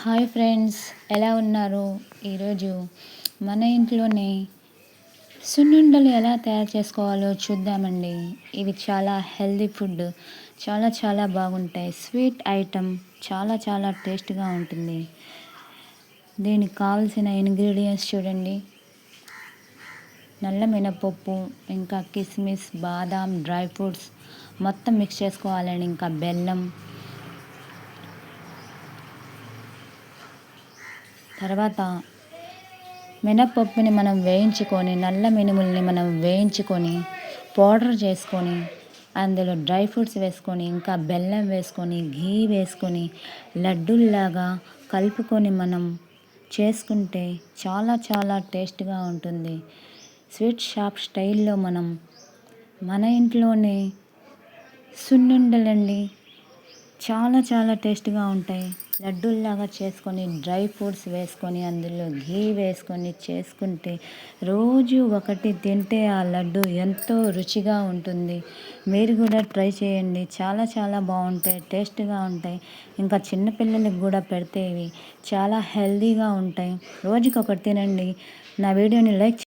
Hi friends, ఎలా ఉన్నారు? ఈరోజు మన ఇంట్లోనే సున్నుండలు ఎలా తయారు చేసుకోవాలో చూద్దామండి. ఇవి చాలా హెల్దీ ఫుడ్, చాలా చాలా బాగుంటాయి. స్వీట్ ఐటమ్, చాలా చాలా టేస్ట్గా ఉంటుంది. దీనికి కావాల్సిన ఇంగ్రీడియంట్స్ చూడండి. నల్ల మినపప్పు, ఇంకా కిస్మిస్, బాదాం, డ్రై ఫ్రూట్స్ మొత్తం మిక్స్ చేసుకోవాలండి. ఇంకా బెల్లం, తర్వాత మినప్పప్పుని మనం వేయించుకొని, నల్ల మినుముల్ని మనం వేయించుకొని పౌడర్ చేసుకొని, అందులో డ్రై ఫ్రూట్స్ వేసుకొని, ఇంకా బెల్లం వేసుకొని, ఘీ వేసుకొని లడ్డూల్లాగా కలుపుకొని మనం చేసుకుంటే చాలా చాలా టేస్ట్గా ఉంటుంది. స్వీట్ షాప్ స్టైల్లో మన ఇంట్లోనే సున్నుండలండి చాలా చాలా టేస్ట్గా ఉంటాయి. లడ్డూల్లాగా చేసుకొని డ్రై ఫ్రూట్స్ వేసుకొని, అందులో ఘీ వేసుకొని చేసుకుంటే రోజు ఒకటి తింటే ఆ లడ్డు ఎంతో రుచిగా ఉంటుంది. మీరు కూడా ట్రై చేయండి. చాలా చాలా బాగుంటాయి, టేస్ట్గా ఉంటాయి. ఇంకా చిన్నపిల్లలకు కూడా పెడితే ఇవి చాలా హెల్తీగా ఉంటాయి. రోజుకి ఒకటి తినండి. నా వీడియోని లైక్